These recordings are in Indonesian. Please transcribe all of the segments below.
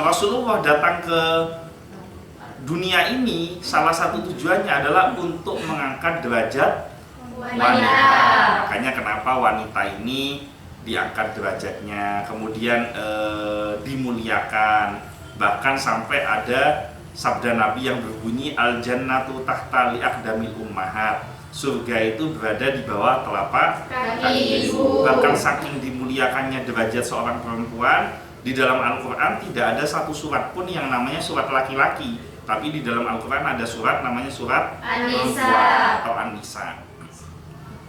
Rasulullah datang ke dunia ini salah satu tujuannya adalah untuk mengangkat derajat wanita. Makanya kenapa wanita ini diangkat derajatnya, kemudian dimuliakan, bahkan sampai ada sabda Nabi yang berbunyi al jannatu tahta liaqdamil ummahat, surga itu berada di bawah telapak kaki ibu. Bahkan saking dimuliakannya derajat seorang perempuan, di dalam Al-Quran tidak ada satu surat pun yang namanya surat laki-laki, tapi di dalam Al-Quran ada surat namanya surat An-Nisa atau An-Nisa.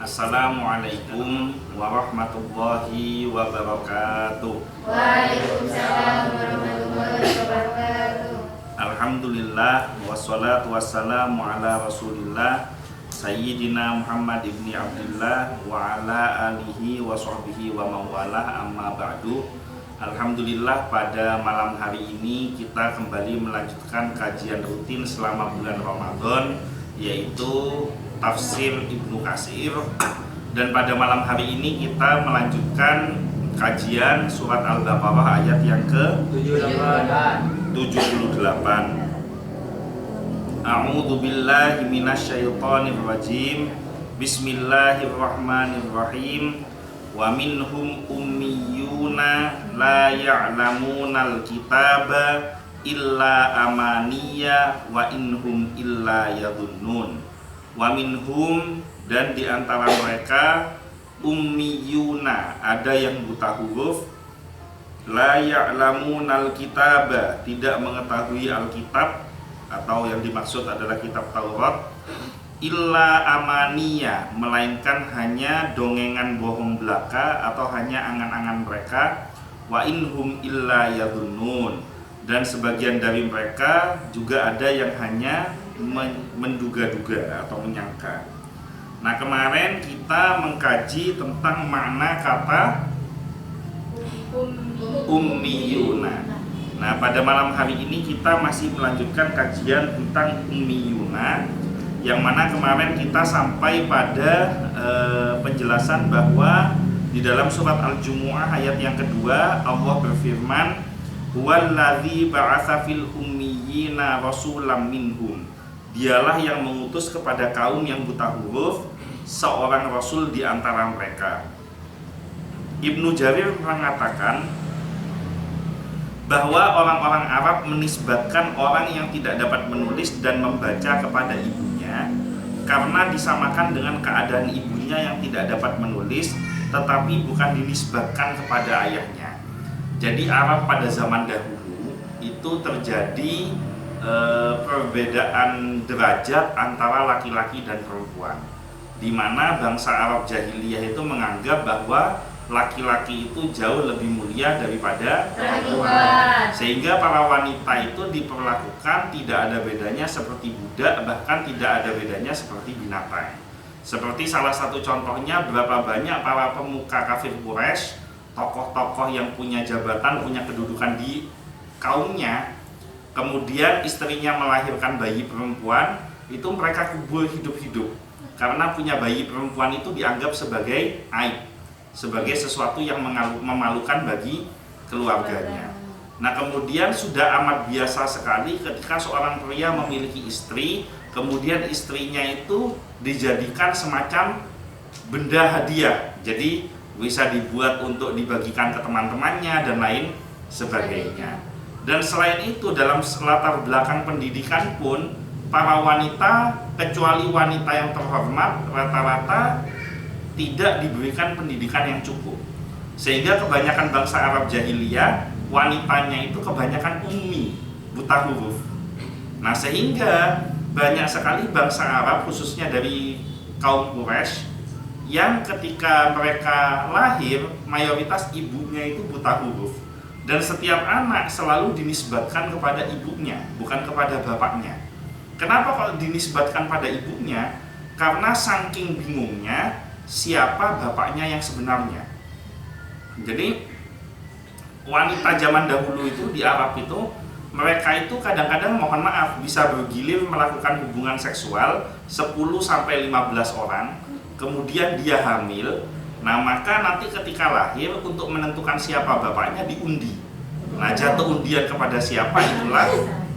Assalamualaikum warahmatullahi wabarakatuh. Waalaikumsalam warahmatullahi wabarakatuh. Alhamdulillah wassalatu wassalamu ala Rasulillah Sayyidina Muhammad ibni Abdullah wa ala alihi wa sahbihi wa mawalah, amma ba'du. Alhamdulillah, pada malam hari ini kita kembali melanjutkan kajian rutin selama bulan Ramadan, yaitu tafsir Ibnu Katsir. Dan pada malam hari ini kita melanjutkan kajian surat Al-Baqarah ayat yang ke-78. A'udzu billahi minasyaitonir rajim. Bismillahirrahmanirrahim. Wa minhum ummiyuna la ya'lamunal kitaba illa amaniya wa inhum illa yadhunnun. Wa minhum, dan di antara mereka, ummiyuna, ada yang buta huruf, la ya'lamunal kitaba, tidak mengetahui Alkitab, atau yang dimaksud adalah kitab Taurat, illa amaniya, melainkan hanya dongengan bohong belaka atau hanya angan-angan mereka, wa inhum illa yadhunnun, dan sebagian dari mereka juga ada yang hanya menduga-duga atau menyangka. Nah, kemarin kita mengkaji tentang makna kata ummiyuna. Nah, pada malam hari ini kita masih melanjutkan kajian tentang ummiyuna, yang mana kemarin kita sampai pada penjelasan bahwa di dalam surat Al-Jumu'ah ayat yang kedua Allah berfirman, huwallazi ba'atsa fil ummiyina rasulam minhum, dialah yang mengutus kepada kaum yang buta huruf seorang rasul di antara mereka. Ibnu Jarir mengatakan bahwa orang-orang Arab menisbatkan orang yang tidak dapat menulis dan membaca kepada ibunya karena disamakan dengan keadaan ibunya yang tidak dapat menulis, tetapi bukan dinisbatkan kepada ayahnya. Jadi Arab pada zaman dahulu itu terjadi perbedaan derajat antara laki-laki dan perempuan, di mana bangsa Arab jahiliyah itu menganggap bahwa laki-laki itu jauh lebih mulia daripada perempuan, sehingga para wanita itu diperlakukan tidak ada bedanya seperti budak, bahkan tidak ada bedanya seperti binatang. Seperti salah satu contohnya, berapa banyak para pemuka kafir Quraisy, tokoh-tokoh yang punya jabatan, punya kedudukan di kaumnya, kemudian istrinya melahirkan bayi perempuan, itu mereka kubur hidup-hidup, karena punya bayi perempuan itu dianggap sebagai aib, sebagai sesuatu yang memalukan bagi keluarganya. Nah, kemudian sudah amat biasa sekali ketika seorang pria memiliki istri, kemudian istrinya itu dijadikan semacam benda hadiah, jadi bisa dibuat untuk dibagikan ke teman-temannya dan lain sebagainya. Dan selain itu, dalam latar belakang pendidikan pun, para wanita, kecuali wanita yang terhormat, rata-rata tidak diberikan pendidikan yang cukup, sehingga kebanyakan bangsa Arab jahiliyah wanitanya itu kebanyakan ummi, buta huruf. Nah, sehingga banyak sekali bangsa Arab, khususnya dari kaum Quraisy, yang ketika mereka lahir mayoritas ibunya itu buta huruf, dan setiap anak selalu dinisbatkan kepada ibunya, bukan kepada bapaknya. Kenapa kalau dinisbatkan pada ibunya? Karena saking bingungnya siapa bapaknya yang sebenarnya. Jadi wanita zaman dahulu itu di Arab itu, mereka itu kadang-kadang, mohon maaf, bisa bergilir melakukan hubungan seksual 10-15 orang, kemudian dia hamil. Nah, maka nanti ketika lahir, untuk menentukan siapa bapaknya diundi. Nah, jatuh undian kepada siapa itulah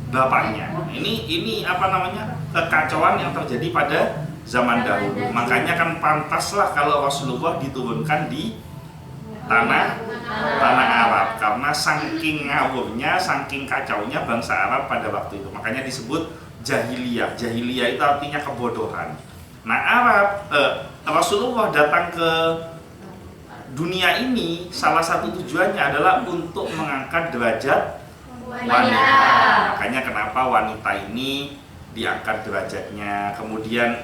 bapaknya. Ini apa namanya, kekacauan yang terjadi pada zaman dahulu. Makanya kan pantaslah kalau Rasulullah diturunkan di tanah Arab, karena saking ngawurnya, saking kacaunya bangsa Arab pada waktu itu. Makanya disebut jahiliyah. Jahiliyah itu artinya kebodohan. Nah, Rasulullah datang ke dunia ini salah satu tujuannya adalah untuk mengangkat derajat wanita. Makanya kenapa wanita ini diangkat derajatnya, kemudian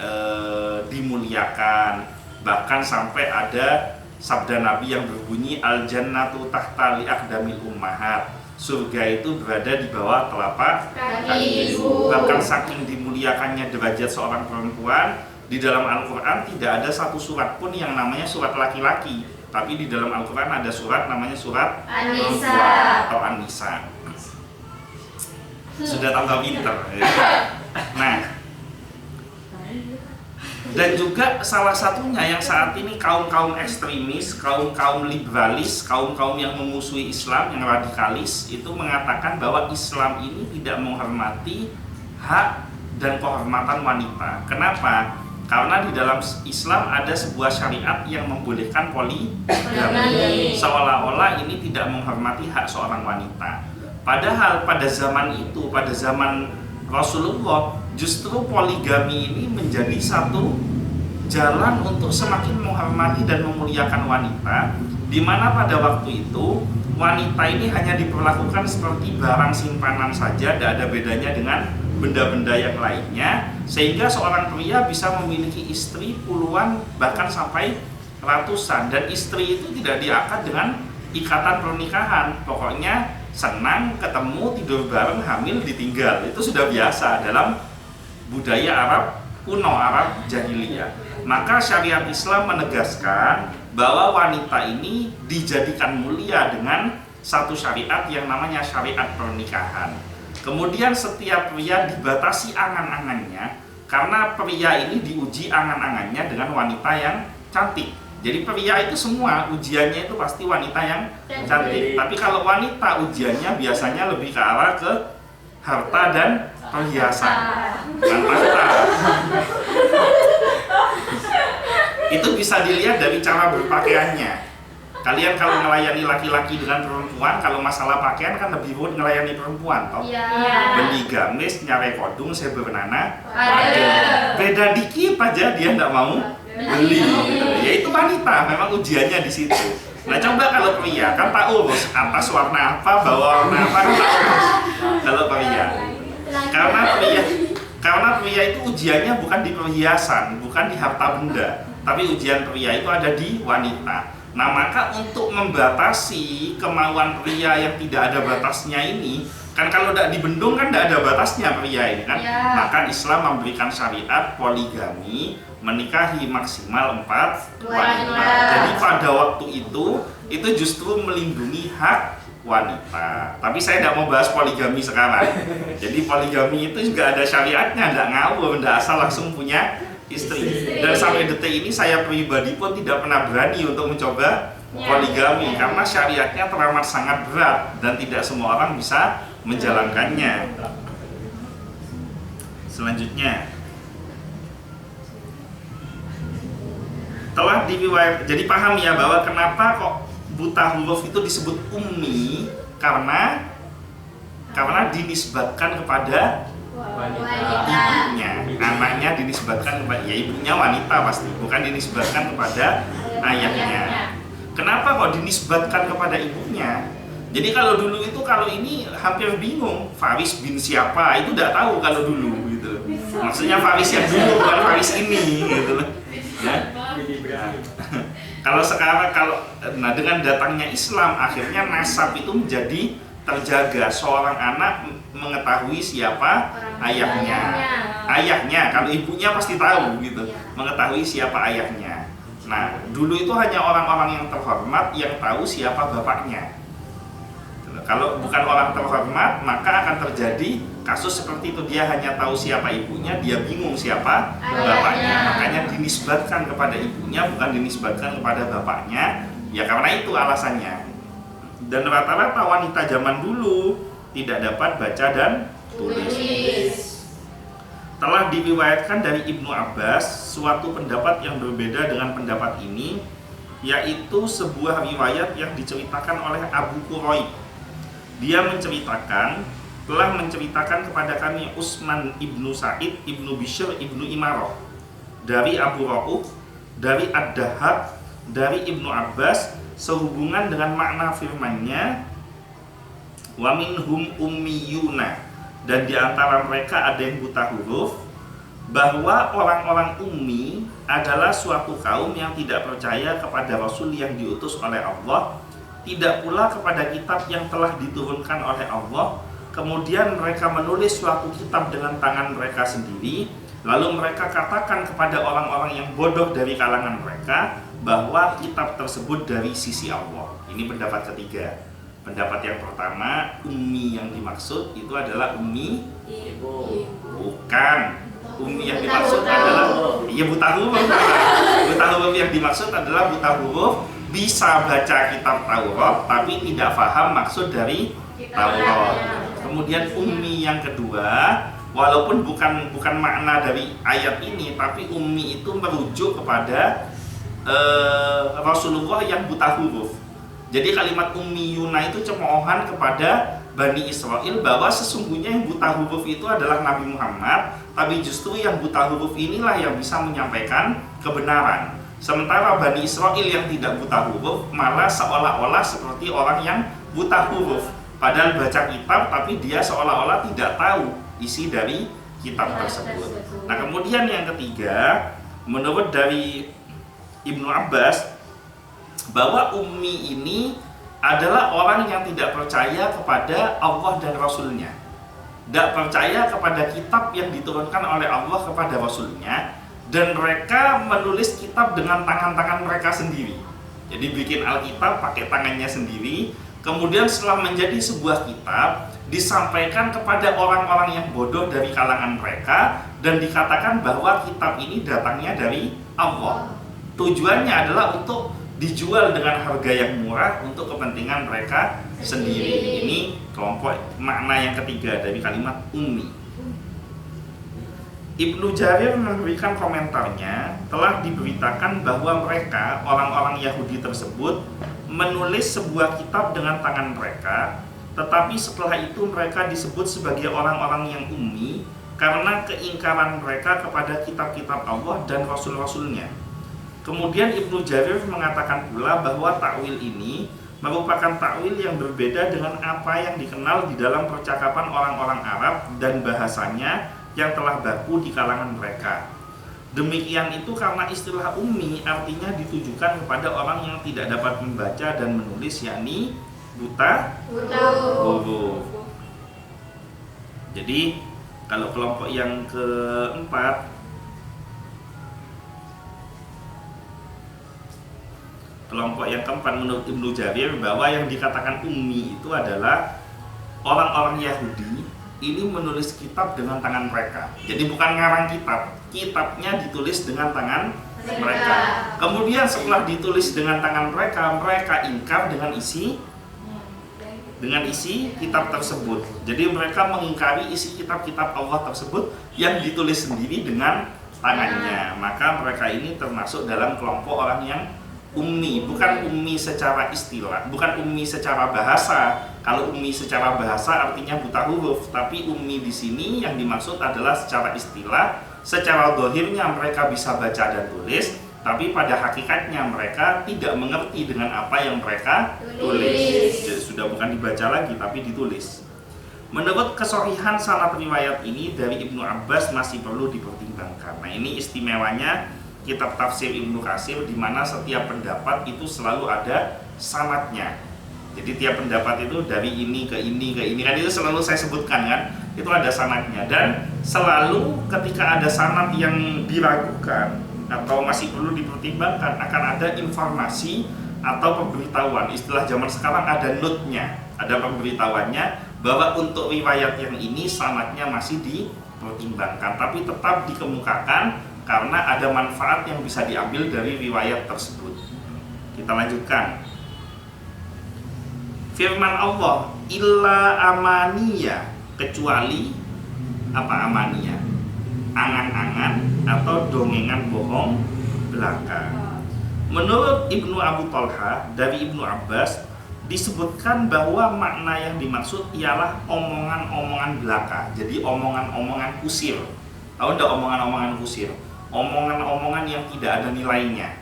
dimuliakan, bahkan sampai ada sabda Nabi yang berbunyi al-jannatu tahta li aqdamil ummahat. Surga itu berada di bawah telapak kaki ibu. Bahkan saking dimuliakannya derajat seorang perempuan, di dalam Al-Qur'an tidak ada satu surat pun yang namanya surat laki-laki. Tapi di dalam Al-Quran ada surat namanya surat An-Nisa atau An-Nisa. Sudah tambah pinter ya. Nah, dan juga salah satunya yang saat ini kaum-kaum ekstremis, kaum-kaum liberalis, kaum-kaum yang memusuhi Islam, yang radikalis, itu mengatakan bahwa Islam ini tidak menghormati hak dan kehormatan wanita. Kenapa? Karena di dalam Islam ada sebuah syariat yang membolehkan poligami, seolah-olah ini tidak menghormati hak seorang wanita. Padahal pada zaman itu, pada zaman Rasulullah, justru poligami ini menjadi satu jalan untuk semakin menghormati dan memuliakan wanita, di mana pada waktu itu wanita ini hanya diperlakukan seperti barang simpanan saja, tidak ada bedanya dengan benda-benda yang lainnya, sehingga seorang pria bisa memiliki istri puluhan bahkan sampai ratusan, dan istri itu tidak diangkat dengan ikatan pernikahan. Pokoknya senang ketemu, tidur bareng, hamil, ditinggal, itu sudah biasa dalam budaya Arab kuno, Arab jahiliyah. Maka syariat Islam menegaskan bahwa wanita ini dijadikan mulia dengan satu syariat yang namanya syariat pernikahan. Kemudian setiap pria dibatasi angan-angannya, karena pria ini diuji angan-angannya dengan wanita yang cantik. Jadi pria itu semua ujiannya itu pasti wanita yang cantik. Tapi kalau wanita ujiannya biasanya lebih ke arah ke harta dan perhiasan dan tahta. Itu bisa dilihat dari cara berpakaiannya. Kalian kalau melayani laki-laki dengan perempuan, kalau masalah pakaian kan lebih ruwet melayani perempuan, toh? Iya. Beli gamis, nyare kodung, sebenarnya ada. Beda dikit aja dia nggak mau beli. Gitu. Ya itu wanita, memang ujiannya di situ. Nah coba kalau pria, kan tak urus atas warna apa, bawah warna apa, kan tak urus. Kalau pria, karena pria itu ujiannya bukan di perhiasan, bukan di harta benda, tapi ujian pria itu ada di wanita. Nah maka untuk membatasi kemauan pria yang tidak ada batasnya ini, kan kalau tidak dibendung kan tidak ada batasnya pria ini kan, maka Islam memberikan syariat poligami, menikahi maksimal 4 wanita. Jadi pada waktu itu justru melindungi hak wanita. Tapi saya tidak mau bahas poligami sekarang. Jadi poligami itu juga ada syariatnya, tidak ngawur, tidak asal langsung punya istri. Dan sampai detik ini saya pribadi pun tidak pernah berani untuk mencoba poligami, karena syariatnya teramat sangat berat dan tidak semua orang bisa menjalankannya. Selanjutnya, telah diriwayat, jadi paham ya bahwa kenapa kok buta huruf itu disebut ummi, karena dinisbatkan kepada ibunya, namanya dinisbatkan kepada, ya ibunya wanita pasti, bukan dinisbatkan kepada ayahnya. Kenapa kok dinisbatkan kepada ibunya? Jadi kalau dulu itu, kalau ini hampir bingung, Faris bin siapa, itu tidak tahu kalau dulu gitu. Maksudnya Faris yang dulu, bukan Faris ini gitu. Ya. Kalau sekarang, nah dengan datangnya Islam, akhirnya nasab itu menjadi terjaga. Seorang anak mengetahui siapa ayahnya. Kalau ibunya pasti tahu gitu, mengetahui siapa ayahnya. Nah dulu itu hanya orang-orang yang terhormat yang tahu siapa bapaknya. Kalau bukan orang terhormat, maka akan terjadi kasus seperti itu. Dia hanya tahu siapa ibunya, dia bingung siapa bapaknya. Makanya dinisbatkan kepada ibunya, bukan dinisbatkan kepada bapaknya. Ya karena itu alasannya. Dan rata-rata wanita zaman dulu tidak dapat baca dan tulis. Telah diriwayatkan dari Ibnu Abbas suatu pendapat yang berbeda dengan pendapat ini, yaitu sebuah riwayat yang diceritakan oleh Abu Quraib. Dia menceritakan, telah menceritakan kepada kami Utsman ibnu Sa'id ibnu Bishr ibnu Imarah dari Abu Rauf, dari Ad-Dahhak, dari Ibnu Abbas sehubungan dengan makna firman-Nya wa minhum ummiyuna, dan di antara mereka ada yang buta huruf, bahwa orang-orang ummi adalah suatu kaum yang tidak percaya kepada Rasul yang diutus oleh Allah, tidak pula kepada kitab yang telah diturunkan oleh Allah. Kemudian mereka menulis suatu kitab dengan tangan mereka sendiri, lalu mereka katakan kepada orang-orang yang bodoh dari kalangan mereka bahwa kitab tersebut dari sisi Allah. Ini pendapat ketiga. Pendapat yang pertama, ummi yang dimaksud itu adalah ummi Ibu. bukan. Ummi yang dimaksud adalah buta huruf. Buta huruf yang dimaksud adalah buta huruf bisa baca kitab Taurat tapi tidak paham maksud dari Taurat. Kemudian ummi yang kedua, walaupun bukan makna dari ayat ini, tapi ummi itu merujuk kepada Rasulullah yang buta huruf. Jadi kalimat ummiyuna itu cemoohan kepada Bani Israel bahwa sesungguhnya yang buta huruf itu adalah Nabi Muhammad, tapi justru yang buta huruf inilah yang bisa menyampaikan kebenaran. Sementara Bani Israel yang tidak buta huruf malah seolah-olah seperti orang yang buta huruf, padahal baca kitab tapi dia seolah-olah tidak tahu isi dari kitab tersebut. Nah, kemudian yang ketiga, menurut dari Ibnu Abbas, bahwa ummi ini adalah orang yang tidak percaya kepada Allah dan Rasulnya, tidak percaya kepada kitab yang diturunkan oleh Allah kepada Rasulnya, dan mereka menulis kitab dengan tangan-tangan mereka sendiri. Jadi bikin Alkitab pakai tangannya sendiri, kemudian setelah menjadi sebuah kitab disampaikan kepada orang-orang yang bodoh dari kalangan mereka, dan dikatakan bahwa kitab ini datangnya dari Allah. Tujuannya adalah untuk dijual dengan harga yang murah untuk kepentingan mereka sendiri. Ini kelompok makna yang ketiga dari kalimat ummi. Ibnu Jarir memberikan komentarnya, telah diberitakan bahwa mereka, orang-orang Yahudi tersebut, menulis sebuah kitab dengan tangan mereka, tetapi setelah itu mereka disebut sebagai orang-orang yang ummi karena keingkaran mereka kepada kitab-kitab Allah dan Rasul-Rasulnya. Kemudian Ibnu Jarir mengatakan pula bahwa takwil ini merupakan takwil yang berbeda dengan apa yang dikenal di dalam percakapan orang-orang Arab dan bahasanya yang telah baku di kalangan mereka. Demikian itu karena istilah ummi artinya ditujukan kepada orang yang tidak dapat membaca dan menulis, yakni buta huruf. Jadi kalau kelompok yang keempat, menurut Ibnu Jarir, bahwa yang dikatakan ummi itu adalah orang-orang Yahudi ini menulis kitab dengan tangan mereka. Jadi bukan ngarang kitab, kitabnya ditulis dengan tangan mereka. Kemudian setelah ditulis dengan tangan mereka, mereka ingkar dengan isi kitab tersebut. Jadi mereka mengingkari isi kitab-kitab Allah tersebut yang ditulis sendiri dengan tangannya. Maka mereka ini termasuk dalam kelompok orang yang ummi, bukan ummi secara istilah, bukan ummi secara bahasa. Kalau ummi secara bahasa artinya buta huruf, tapi ummi di sini yang dimaksud adalah secara istilah. Secara dohirnya mereka bisa baca dan tulis, tapi pada hakikatnya mereka tidak mengerti dengan apa yang mereka tulis. Jadi sudah bukan dibaca lagi, tapi ditulis. Menurut kesohihan sanad riwayat ini dari Ibnu Abbas masih perlu dipertimbangkan. Nah, ini istimewanya kitab tafsir Ibnu Katsir, di mana setiap pendapat itu selalu ada sanadnya. Jadi tiap pendapat itu dari ini ke ini ke ini, kan itu selalu saya sebutkan kan, itu ada sanadnya. Dan selalu ketika ada sanad yang diragukan atau masih perlu dipertimbangkan, akan ada informasi atau pemberitahuan. Istilah zaman sekarang ada note-nya, ada pemberitahuannya bahwa untuk riwayat yang ini sanadnya masih dipertimbangkan, tapi tetap dikemukakan karena ada manfaat yang bisa diambil dari riwayat tersebut. Kita lanjutkan. firman Allah, illa amaniya, kecuali apa amaniya? Angan-angan atau dongengan bohong belaka. Menurut Ibnu Abu Talha dari Ibnu Abbas disebutkan bahwa makna yang dimaksud ialah omongan-omongan belaka. Jadi omongan-omongan kusir. Tahu enggak omongan-omongan kusir? Omongan-omongan yang tidak ada nilainya.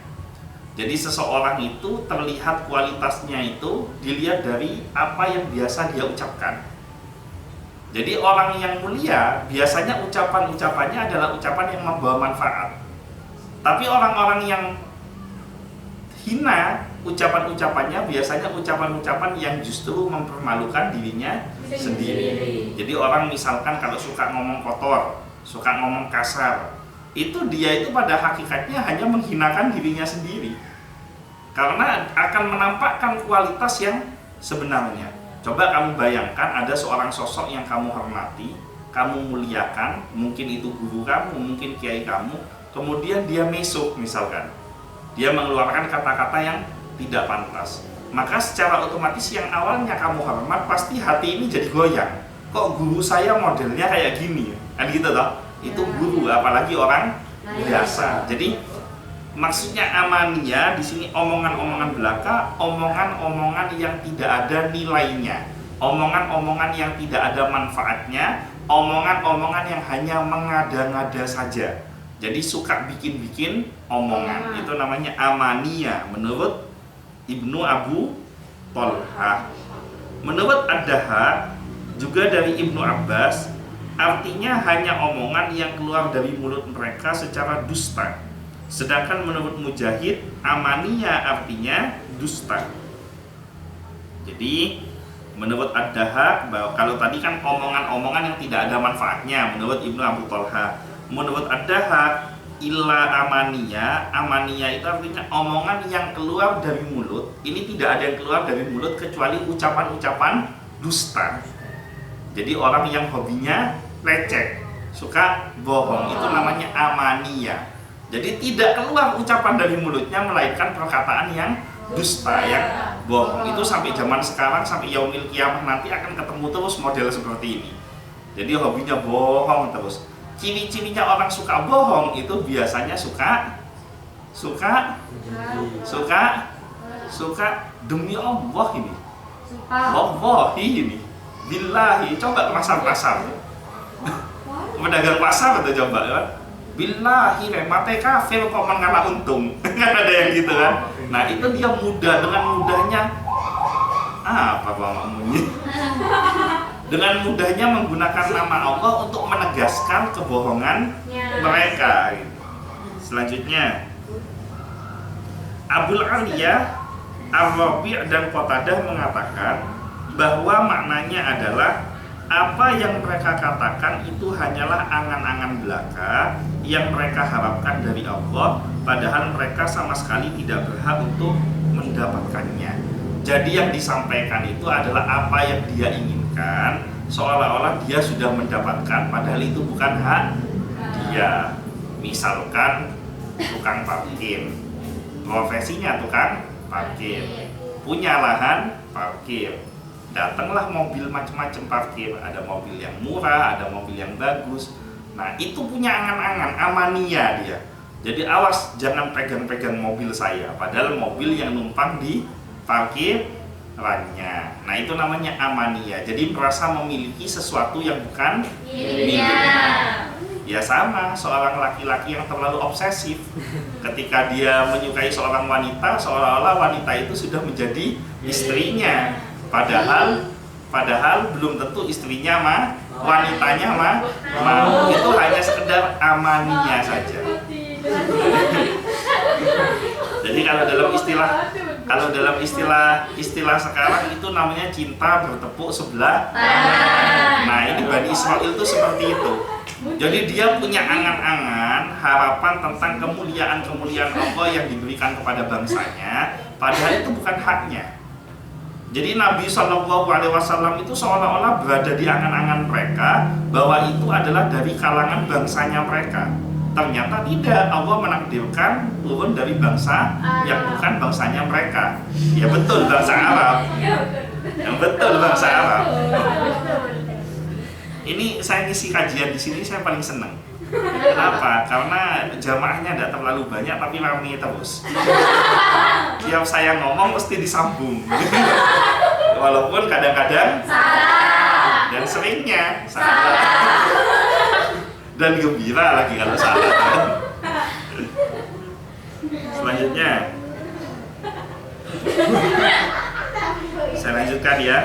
Jadi seseorang itu terlihat kualitasnya itu dilihat dari apa yang biasa dia ucapkan. Jadi orang yang mulia biasanya ucapan-ucapannya adalah ucapan yang membawa manfaat. Tapi orang-orang yang hina, ucapan-ucapannya biasanya ucapan-ucapan yang justru mempermalukan dirinya sendiri. Jadi orang misalkan kalau suka ngomong kotor, suka ngomong kasar, itu dia itu pada hakikatnya hanya menghinakan dirinya sendiri. Karena akan menampakkan kualitas yang sebenarnya. Coba kamu bayangkan ada seorang sosok yang kamu hormati, kamu muliakan, mungkin itu guru kamu, mungkin kiai kamu, kemudian dia mesuk misalkan. Dia mengeluarkan kata-kata yang tidak pantas. Maka secara otomatis yang awalnya kamu hormat, pasti hati ini jadi goyang. Kok guru saya modelnya kayak gini? Kan gitu toh? Itu guru, apalagi orang biasa. Jadi maksudnya amania di sini omongan-omongan belaka, omongan-omongan yang tidak ada nilainya, omongan-omongan yang tidak ada manfaatnya, omongan-omongan yang hanya mengada-ngada saja. Jadi suka bikin-bikin omongan, itu namanya amania menurut Ibnu Abu Talha. Menurut Ad-Dahhak juga dari Ibnu Abbas, artinya hanya omongan yang keluar dari mulut mereka secara dusta. Sedangkan menurut Mujahid, amania artinya dusta. Jadi menurut Ad-Dahhak, kalau tadi kan omongan-omongan yang tidak ada manfaatnya menurut Ibnu Abu Talha. Menurut Ad-Dahhak, illa amania, amania itu artinya omongan yang keluar dari mulut. Ini tidak ada yang keluar dari mulut kecuali ucapan-ucapan dusta. Jadi orang yang hobinya lecek, suka bohong, itu namanya amania. Jadi tidak keluar ucapan dari mulutnya melainkan perkataan yang dusta, yang bohong. Itu sampai zaman sekarang, sampai yaumil kiamah nanti akan ketemu terus model seperti ini. Jadi hobinya bohong terus. Ciri-cirinya orang suka bohong itu biasanya suka demi Allah ini. Wallahi ini. Billahi, coba pasar-pasar. Pedagang pasar itu coba kan. Billahi, mate kafir kok mengalah untung. Kan ada yang gitu kan. Nah, itu dia mudah, dengan mudahnya apa ngomongnya? Dengan mudahnya menggunakan nama Allah untuk menegaskan kebohongan mereka. Selanjutnya, Abul Aliyah, Ar-Rabi' dan Qatadah mengatakan bahwa maknanya adalah apa yang mereka katakan itu hanyalah angan-angan belaka yang mereka harapkan dari Allah, padahal mereka sama sekali tidak berhak untuk mendapatkannya. Jadi yang disampaikan itu adalah apa yang dia inginkan, seolah-olah dia sudah mendapatkan, padahal itu bukan hak dia. Misalkan tukang parkir, profesinya tukang parkir, punya lahan parkir, datanglah mobil macam-macam parkir, ada mobil yang murah, ada mobil yang bagus. Nah, itu punya angan-angan, amania dia. Jadi awas, jangan pegang-pegang mobil saya, padahal mobil yang numpang di parkirannya. Nah, itu namanya amania. Jadi merasa memiliki sesuatu yang bukan miliknya. Ya sama, seorang laki-laki yang terlalu obsesif. Ketika dia menyukai seorang wanita, seolah-olah wanita itu sudah menjadi istrinya. Padahal belum tentu istrinya wanitanya mau. Itu hanya sekedar amania saja. Jadi kalau dalam istilah sekarang itu namanya cinta bertepuk sebelah. Nah, ini Bani Israil itu seperti itu. Jadi dia punya angan-angan, harapan tentang kemuliaan-kemuliaan Allah yang diberikan kepada bangsanya, padahal itu bukan haknya. Jadi Nabi SAW itu seolah-olah berada di angan-angan mereka bahwa itu adalah dari kalangan bangsanya mereka. Ternyata tidak, Allah menakdirkan turun dari bangsa yang bukan bangsanya mereka. Ya betul, bangsa Arab. Yang betul bangsa Arab. Ini saya ngisi kajian di sini saya paling seneng. Kenapa? Karena jamaahnya tidak terlalu banyak tapi ramai terus. Tiap saya ngomong mesti disambung. Walaupun kadang-kadang salah dan seringnya salah. Dan gembira lagi kalau salah. Selanjutnya saya lanjutkan ya.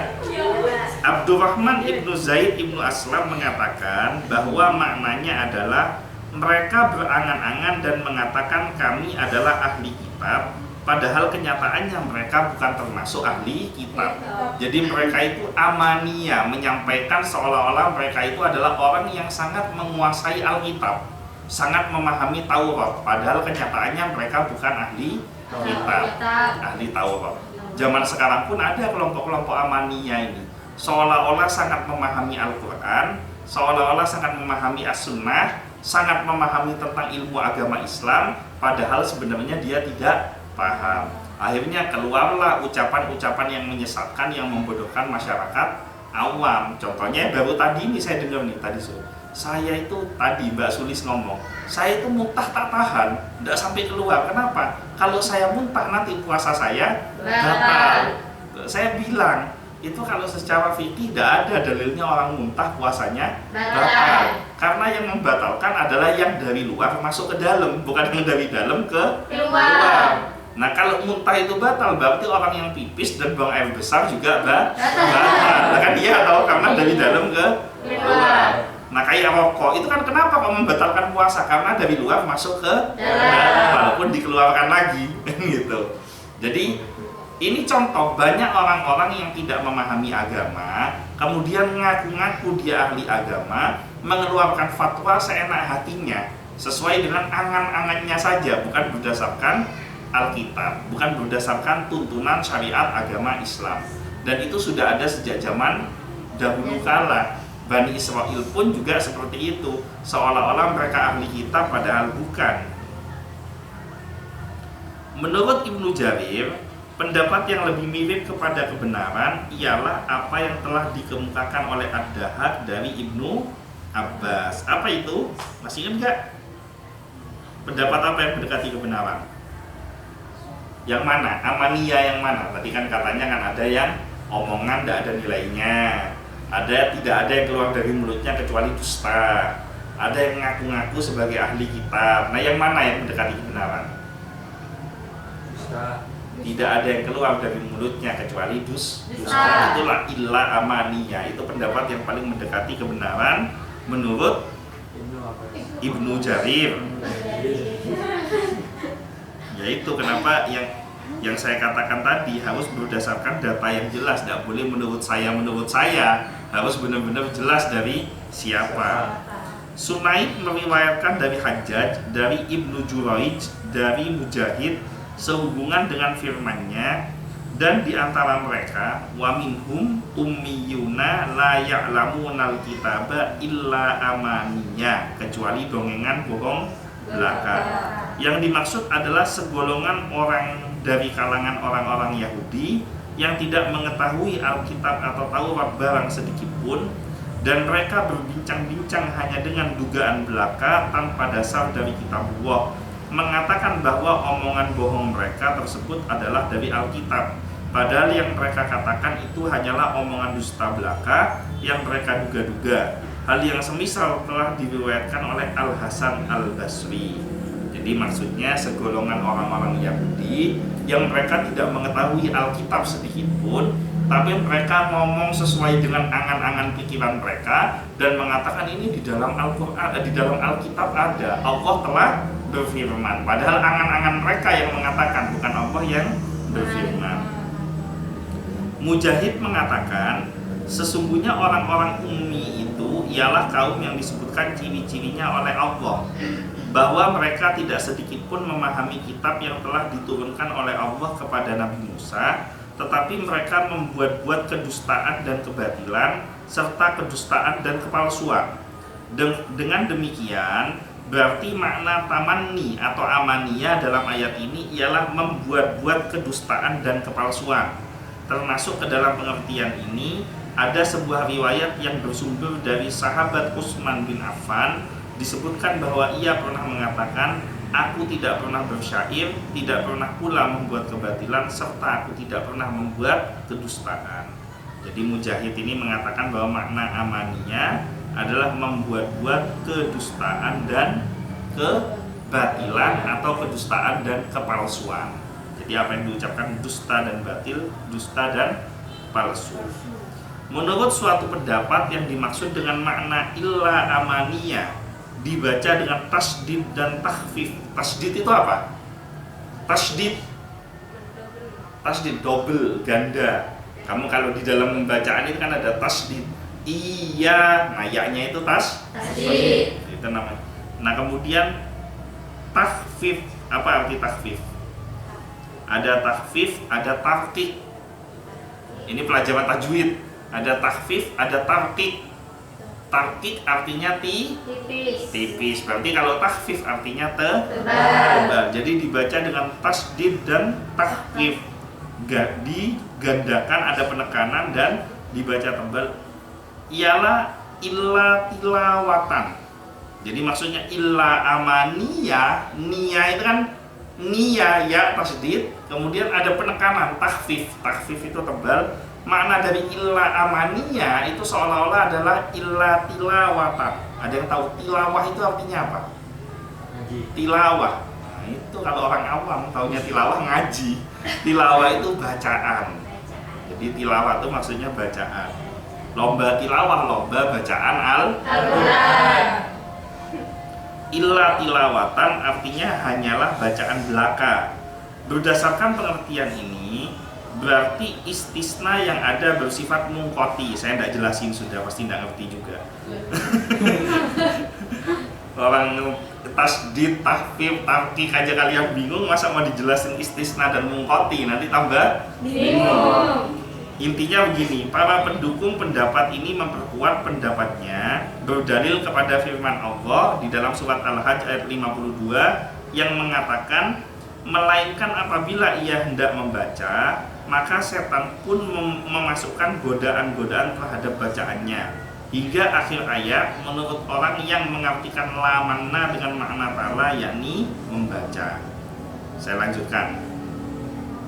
Abdurrahman ibnu Zaid ibnu Aslam mengatakan bahwa maknanya adalah mereka berangan-angan dan mengatakan kami adalah ahli kitab, padahal kenyataannya mereka bukan termasuk ahli kitab. Jadi mereka itu amania, menyampaikan seolah-olah mereka itu adalah orang yang sangat menguasai Alkitab, sangat memahami Taurat, padahal kenyataannya mereka bukan ahli kitab, ahli Taurat. Zaman sekarang pun ada kelompok-kelompok amania ini, seolah-olah sangat memahami Al-Quran, seolah-olah sangat memahami As-Sunnah, sangat memahami tentang ilmu agama Islam, padahal sebenarnya dia tidak paham. Akhirnya keluarlah ucapan-ucapan yang menyesatkan, yang membodohkan masyarakat awam. Contohnya baru tadi ini saya dengar nih tadi saya itu tadi Mbak Sulis ngomong, saya itu muntah tak tahan, tidak sampai keluar. Kenapa? Kalau saya muntah nanti puasa saya batal. Saya bilang itu kalau secara fikih tidak ada dalilnya orang muntah puasanya batal. Karena yang membatalkan adalah yang dari luar masuk ke dalam, bukan yang dari dalam ke luar. Nah kalau muntah itu batal, berarti orang yang pipis dan buang air besar juga batal. Nah, kan dia tahu karena dari dalam ke luar. Nah kayak rokok itu kan kenapa kok membatalkan puasa? Karena dari luar masuk ke dalam, walaupun dikeluarkan lagi gitu. Jadi ini contoh banyak orang-orang yang tidak memahami agama, kemudian ngaku-ngaku dia ahli agama, mengeluarkan fatwa seenak hatinya, sesuai dengan angan-angannya saja, bukan berdasarkan Alkitab, bukan berdasarkan tuntunan syariat agama Islam. Dan itu sudah ada sejak zaman dahulu kala. Bani Israel pun juga seperti itu, seolah-olah mereka ahli kitab padahal bukan. Menurut Ibnu Jarir, pendapat yang lebih mirip kepada kebenaran ialah apa yang telah dikemukakan oleh Ad-Dahhak dari Ibnu Abbas. Apa itu? Masih ingat nggak? Pendapat apa yang mendekati kebenaran? Yang mana? Amania yang mana? Tadi kan katanya kan ada yang omongan tidak ada nilainya, tidak ada yang keluar dari mulutnya kecuali dusta, ada yang ngaku-ngaku sebagai ahli kitab. Nah yang mana yang mendekati kebenaran? Dusta. Tidak ada yang keluar dari mulutnya kecuali dusta. Itulah illa amania. Itu pendapat yang paling mendekati kebenaran menurut Ibnu Jarir. Yaitu kenapa yang saya katakan tadi harus berdasarkan data yang jelas, tidak boleh menurut saya, harus benar-benar jelas dari siapa. Sunaid meriwayatkan dari Hajjaj, dari Ibnu Juraij, dari Mujahid sehubungan dengan firman-Nya, dan di antara mereka wa minhum ummiyuna la ya'lamunal kitaba illa amaniya, kecuali dongengan bohong belaka. Yang dimaksud adalah segolongan orang dari kalangan orang-orang Yahudi yang tidak mengetahui Alkitab atau Taurat barang sedikit pun, dan mereka berbincang-bincang hanya dengan dugaan belaka tanpa dasar dari kitabullah, mengatakan bahwa omongan bohong mereka tersebut adalah dari Alkitab, padahal yang mereka katakan itu hanyalah omongan dusta belaka yang mereka duga-duga. Hal yang semisal telah diriwayatkan oleh Al-Hasan Al-Basri. Jadi maksudnya segolongan orang-orang Yahudi yang mereka tidak mengetahui Alkitab sedikit pun, tapi mereka ngomong sesuai dengan angan-angan pikiran mereka dan mengatakan ini di dalam Al-Quran, di dalam Alkitab ada, Allah telah berfirman. Padahal angan-angan mereka yang mengatakan, bukan Allah yang berfirman. Mujahid mengatakan, sesungguhnya orang-orang ummi itu ialah kaum yang disebutkan ciri-cirinya oleh Allah, bahwa mereka tidak sedikit pun memahami kitab yang telah diturunkan oleh Allah kepada Nabi Musa, tetapi mereka membuat-buat kedustaan dan kebatilan serta kedustaan dan kepalsuan. Dengan demikian, berarti makna tamanni atau amania dalam ayat ini ialah membuat-buat kedustaan dan kepalsuan. Termasuk ke dalam pengertian ini ada sebuah riwayat yang bersumber dari sahabat Utsman bin Affan, disebutkan bahwa ia pernah mengatakan, aku tidak pernah bersyair, tidak pernah pula membuat kebatilan, serta aku tidak pernah membuat kedustaan. Jadi Mujahid ini mengatakan bahwa makna amaniyah adalah membuat-buat kedustaan dan kebatilan atau kedustaan dan kepalsuan. Jadi apa yang diucapkan dusta dan batil, dusta dan palsu. Menurut suatu pendapat yang dimaksud dengan makna illa amaniyah dibaca dengan tasdid dan takhfif. Tasdid itu apa? Tasdid double, ganda. Kamu kalau di dalam bacaan itu kan ada tasdid. Iya, nah ya-nya itu tasdid. Itu namanya. Nah, kemudian takhfif, apa arti takhfif? Ada takhfif, ada tarqiq. Ini pelajaran tajwid. Ada takhfif, ada tarqiq. Tarqiq artinya tipis. Berarti kalau takhfif artinya tebal. Jadi dibaca dengan tasdid dan takhfif. Digandakan, ada penekanan dan dibaca tebal. Ialah illa tilawatan. Jadi maksudnya illa amaniyah, niyah itu kan niyah ya tasdid, kemudian ada penekanan takhfif. Takhfif itu tebal. Makna dari illa amaniyah itu seolah-olah adalah illa tilawatan. Ada yang tahu tilawah itu artinya apa? Ngaji. Tilawah. Nah, itu kalau orang awam taunya tilawah ngaji. Tilawah itu bacaan. Jadi tilawah itu maksudnya bacaan. Lomba tilawah, lomba bacaan Al-Quran. Illa tilawatan artinya hanyalah bacaan belaka. Berdasarkan pengertian ini, berarti istisna yang ada bersifat mungkoti. Saya tidak jelasin, sudah pasti tidak ngerti juga. Orang tasdid, takhfif, tarqiq aja kalian bingung, masa mau dijelasin istisna dan mungkoti, nanti tambah bingung. Intinya begini, para pendukung pendapat ini memperkuat pendapatnya berdalil kepada firman Allah di dalam surat Al-Hajj ayat 52 yang mengatakan, melainkan apabila ia hendak membaca, maka setan pun memasukkan godaan-godaan terhadap bacaannya. Hingga akhir ayat menurut orang yang mengartikan la manna dengan makna ta'ala, yakni membaca. Saya lanjutkan.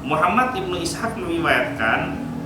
Muhammad ibnu Ishaq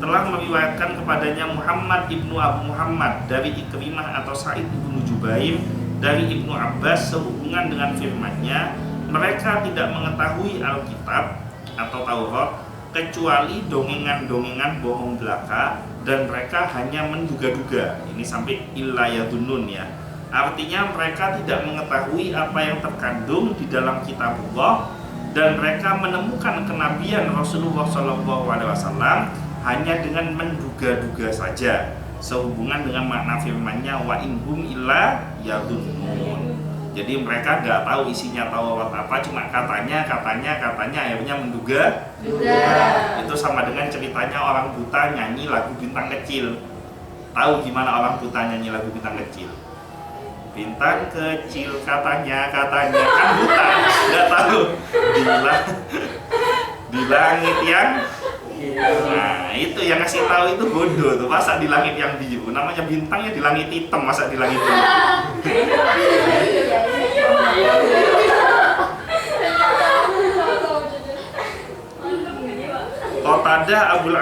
telah meriwayatkan kepadanya Muhammad ibnu Abu Muhammad dari Ikrimah atau Sa'id ibnu Jubair dari Ibnu Abbas sehubungan dengan firman-Nya, mereka tidak mengetahui Alkitab atau Taurat kecuali dongengan-dongengan bohong belaka, dan mereka hanya menduga-duga. Ini sampai illa yadunnun ya. Artinya mereka tidak mengetahui apa yang terkandung di dalam kitabullah, dan mereka menemukan kenabian Rasulullah SAW hanya dengan menduga-duga saja sehubungan dengan makna firman-Nya wa inhum illa yadunnun. Jadi mereka nggak tahu isinya Taurat apa, cuma katanya akhirnya menduga. Itu sama dengan ceritanya orang buta nyanyi lagu Bintang Kecil. Tahu gimana orang buta nyanyi lagu Bintang Kecil? Bintang kecil katanya kan buta, nggak tahu. Di langit yang, nah itu yang ngasih tahu itu bodoh tuh. Masa di langit yang biru, namanya bintangnya di langit hitam, masa di langit biru. Qatadah Abul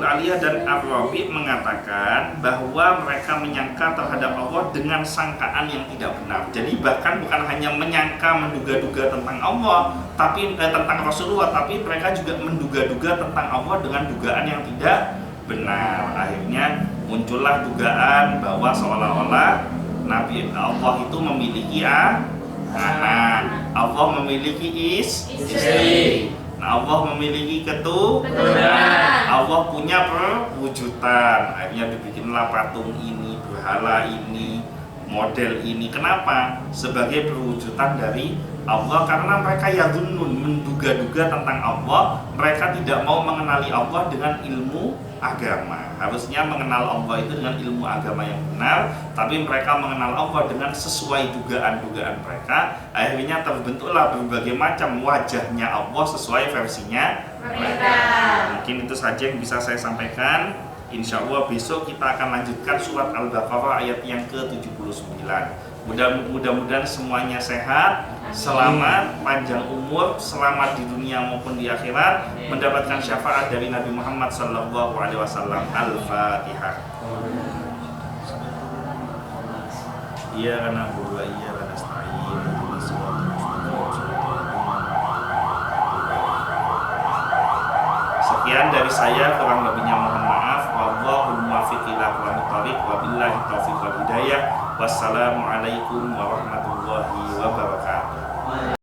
Aliyah dan Arabi mengatakan bahwa mereka menyangka terhadap Allah dengan sangkaan yang tidak benar. Jadi bahkan bukan hanya menyangka, menduga-duga tentang Allah, tapi tentang Rasulullah, tapi mereka juga menduga-duga tentang Allah dengan dugaan yang tidak benar. Akhirnya muncullah dugaan bahwa seolah-olah Nabi Allah itu memiliki anak, Allah memiliki istri, Allah memiliki keturunan, Allah punya perwujudan. Akhirnya dibikinlah patung ini, berhala ini, model ini. Kenapa? Sebagai perwujudan dari Allah, karena mereka yadunnun, menduga-duga tentang Allah. Mereka tidak mau mengenali Allah dengan ilmu agama. Harusnya mengenal Allah itu dengan ilmu agama yang benar, tapi mereka mengenal Allah dengan sesuai dugaan-dugaan mereka. Akhirnya terbentuklah berbagai macam wajahnya Allah sesuai versinya mereka. Mungkin itu saja yang bisa saya sampaikan. Insya Allah besok kita akan lanjutkan surat Al-Baqarah ayat yang ke-79. Mudah-mudahan semuanya sehat, selamat, panjang umur, selamat di dunia maupun di akhirat, mendapatkan syafaat dari Nabi Muhammad SAW. Al-Fatihah. Iya karena bahwa iya karena nasta'in. Sekian dari saya, kurang lebihnya mohon maaf. Wallahul muwaffiq ila aqwamit thoriq, wabillahi taufiq wal hidayah. Wassalamualaikum warahmatullahi wabarakatuh.